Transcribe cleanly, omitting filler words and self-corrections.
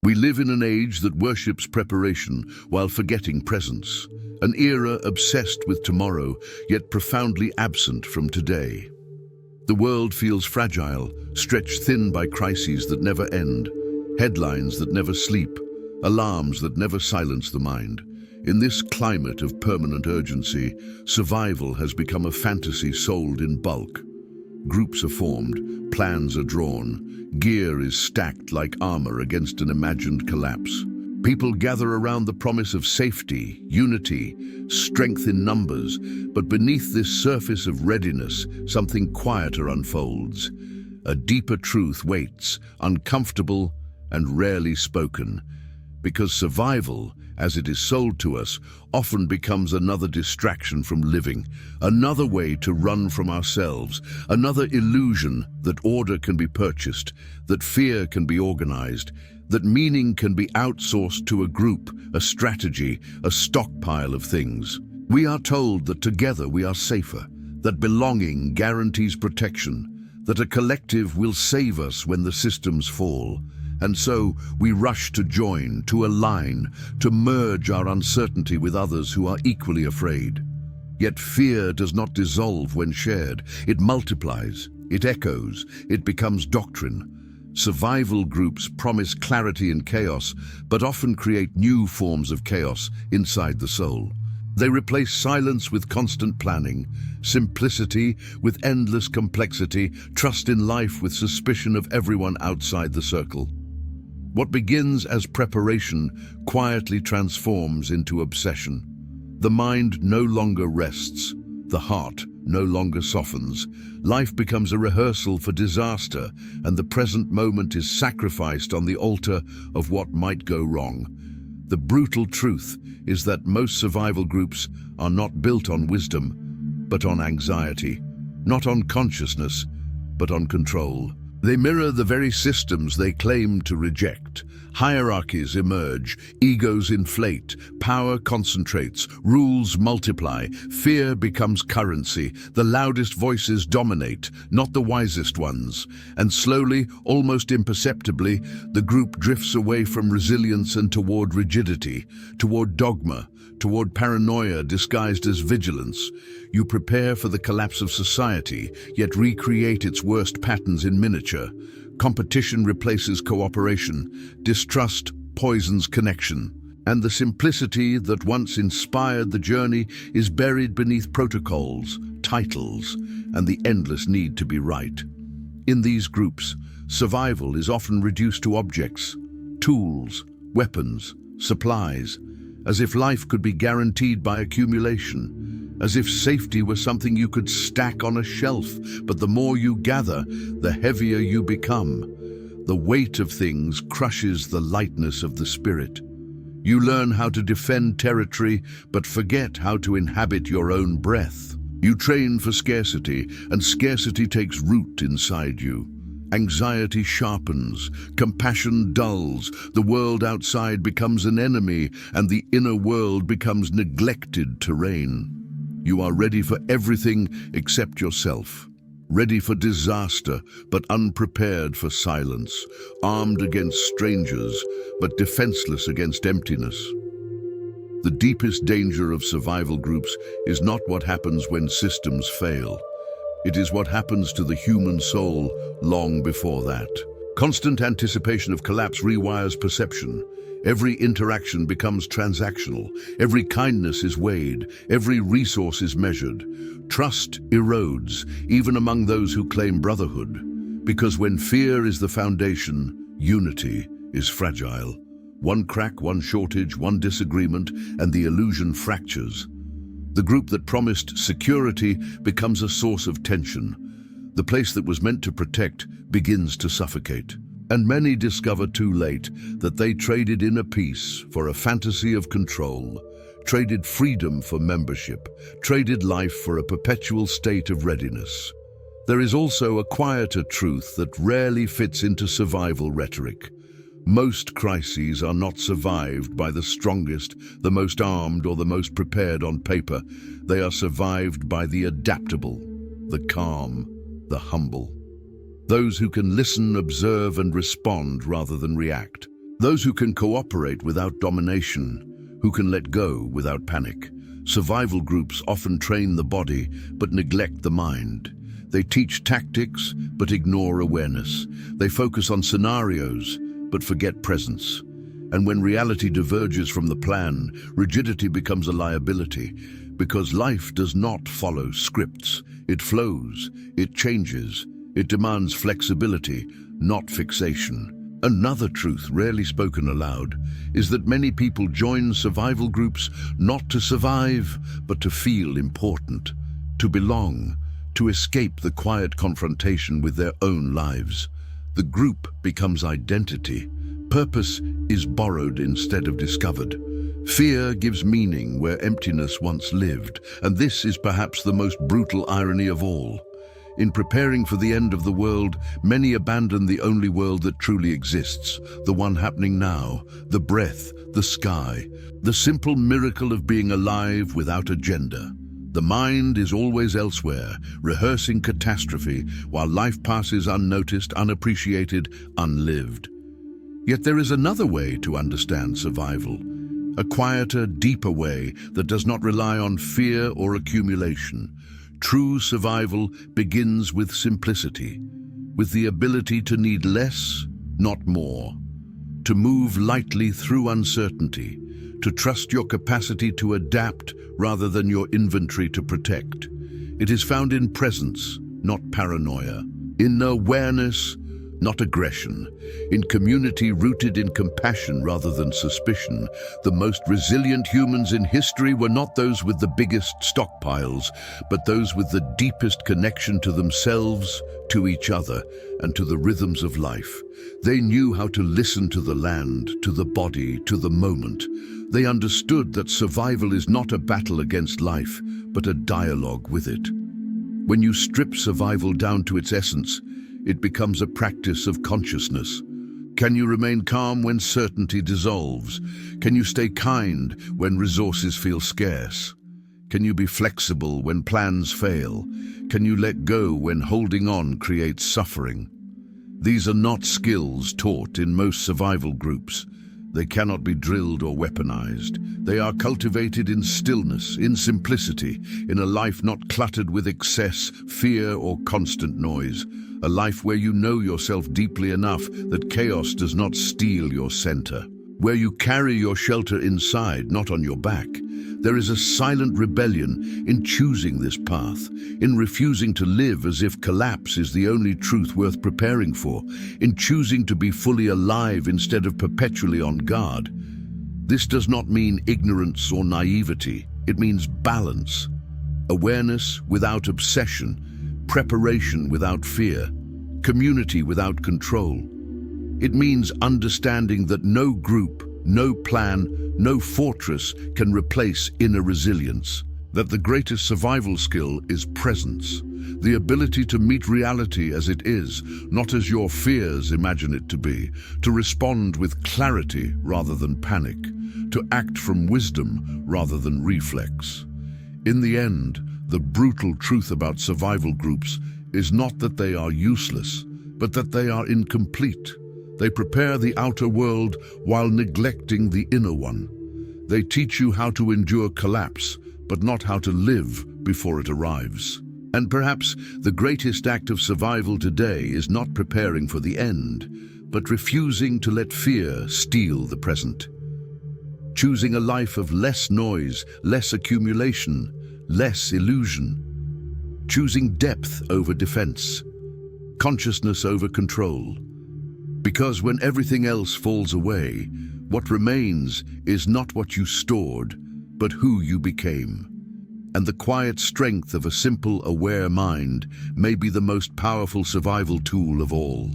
We live in an age that worships preparation while forgetting presence, an era obsessed with tomorrow, yet profoundly absent from today. The world feels fragile, stretched thin by crises that never end, headlines that never sleep, alarms that never silence the mind. In this climate of permanent urgency, survival has become a fantasy sold in bulk. Groups are formed, plans are drawn, gear is stacked like armor against an imagined collapse. People gather around the promise of safety, unity, strength in numbers, but beneath this surface of readiness, something quieter unfolds. A deeper truth waits, uncomfortable and rarely spoken, because survival, as it is sold to us, often becomes another distraction from living, another way to run from ourselves, another illusion that order can be purchased, that fear can be organized, that meaning can be outsourced to a group, a strategy, a stockpile of things. We are told that together we are safer, that belonging guarantees protection, that a collective will save us when the systems fall. And so we rush to join, to align, to merge our uncertainty with others who are equally afraid. Yet fear does not dissolve when shared. It multiplies, it echoes, it becomes doctrine. Survival groups promise clarity in chaos, but often create new forms of chaos inside the soul. They replace silence with constant planning, simplicity with endless complexity, trust in life with suspicion of everyone outside the circle. What begins as preparation quietly transforms into obsession. The mind no longer rests, the heart no longer softens. Life becomes a rehearsal for disaster, and the present moment is sacrificed on the altar of what might go wrong. The brutal truth is that most survival groups are not built on wisdom, but on anxiety, not on consciousness, but on control. They mirror the very systems they claim to reject. Hierarchies emerge, egos inflate, power concentrates, rules multiply, fear becomes currency. The loudest voices dominate, not the wisest ones. And slowly, almost imperceptibly, the group drifts away from resilience and toward rigidity, toward dogma, toward paranoia disguised as vigilance. You prepare for the collapse of society, yet recreate its worst patterns in miniature. Competition replaces cooperation, distrust poisons connection, and the simplicity that once inspired the journey is buried beneath protocols, titles, and the endless need to be right. In these groups, survival is often reduced to objects, tools, weapons, supplies, as if life could be guaranteed by accumulation, as if safety were something you could stack on a shelf. But the more you gather, the heavier you become. The weight of things crushes the lightness of the spirit. You learn how to defend territory, but forget how to inhabit your own breath. You train for scarcity, and scarcity takes root inside you. Anxiety sharpens, compassion dulls, the world outside becomes an enemy, and the inner world becomes neglected terrain. You are ready for everything except yourself, ready for disaster, but unprepared for silence, armed against strangers, but defenseless against emptiness. The deepest danger of survival groups is not what happens when systems fail. It is what happens to the human soul long before that. Constant anticipation of collapse rewires perception. Every interaction becomes transactional. Every kindness is weighed. Every resource is measured. Trust erodes, even among those who claim brotherhood. Because when fear is the foundation, unity is fragile. One crack, one shortage, one disagreement, and the illusion fractures. The group that promised security becomes a source of tension. The place that was meant to protect begins to suffocate. And many discover too late that they traded inner peace for a fantasy of control, traded freedom for membership, traded life for a perpetual state of readiness. There is also a quieter truth that rarely fits into survival rhetoric. Most crises are not survived by the strongest, the most armed, or the most prepared on paper. They are survived by the adaptable, the calm, the humble. Those who can listen, observe, and respond rather than react. Those who can cooperate without domination, who can let go without panic. Survival groups often train the body but neglect the mind. They teach tactics but ignore awareness. They focus on scenarios but forget presence. And when reality diverges from the plan, rigidity becomes a liability, because life does not follow scripts. It flows, it changes, it demands flexibility, not fixation. Another truth rarely spoken aloud is that many people join survival groups not to survive, but to feel important, to belong, to escape the quiet confrontation with their own lives. The group becomes identity. Purpose is borrowed instead of discovered. Fear gives meaning where emptiness once lived, and this is perhaps the most brutal irony of all. In preparing for the end of the world, many abandon the only world that truly exists, the one happening now, the breath, the sky, the simple miracle of being alive without agenda. The mind is always elsewhere, rehearsing catastrophe, while life passes unnoticed, unappreciated, unlived. Yet there is another way to understand survival, a quieter, deeper way that does not rely on fear or accumulation. True survival begins with simplicity, with the ability to need less, not more, to move lightly through uncertainty, to trust your capacity to adapt rather than your inventory to protect. It is found in presence, not paranoia, in awareness, not aggression, in community rooted in compassion rather than suspicion. The most resilient humans in history were not those with the biggest stockpiles, but those with the deepest connection to themselves, to each other, and to the rhythms of life. They knew how to listen to the land, to the body, to the moment. They understood that survival is not a battle against life, but a dialogue with it. When you strip survival down to its essence, it becomes a practice of consciousness. Can you remain calm when certainty dissolves? Can you stay kind when resources feel scarce? Can you be flexible when plans fail? Can you let go when holding on creates suffering? These are not skills taught in most survival groups. They cannot be drilled or weaponized. They are cultivated in stillness, in simplicity, in a life not cluttered with excess, fear, or constant noise. A life where you know yourself deeply enough that chaos does not steal your center. Where you carry your shelter inside, not on your back. There is a silent rebellion in choosing this path, in refusing to live as if collapse is the only truth worth preparing for, in choosing to be fully alive instead of perpetually on guard. This does not mean ignorance or naivety. It means balance. Awareness without obsession, preparation without fear, community without control. It means understanding that no group, no plan, no fortress can replace inner resilience. That the greatest survival skill is presence, the ability to meet reality as it is, not as your fears imagine it to be, to respond with clarity rather than panic, to act from wisdom rather than reflex. In the end, the brutal truth about survival groups is not that they are useless, but that they are incomplete. They prepare the outer world while neglecting the inner one. They teach you how to endure collapse, but not how to live before it arrives. And perhaps the greatest act of survival today is not preparing for the end, but refusing to let fear steal the present. Choosing a life of less noise, less accumulation, less illusion. Choosing depth over defense, consciousness over control. Because when everything else falls away, what remains is not what you stored, but who you became. And the quiet strength of a simple, aware mind may be the most powerful survival tool of all.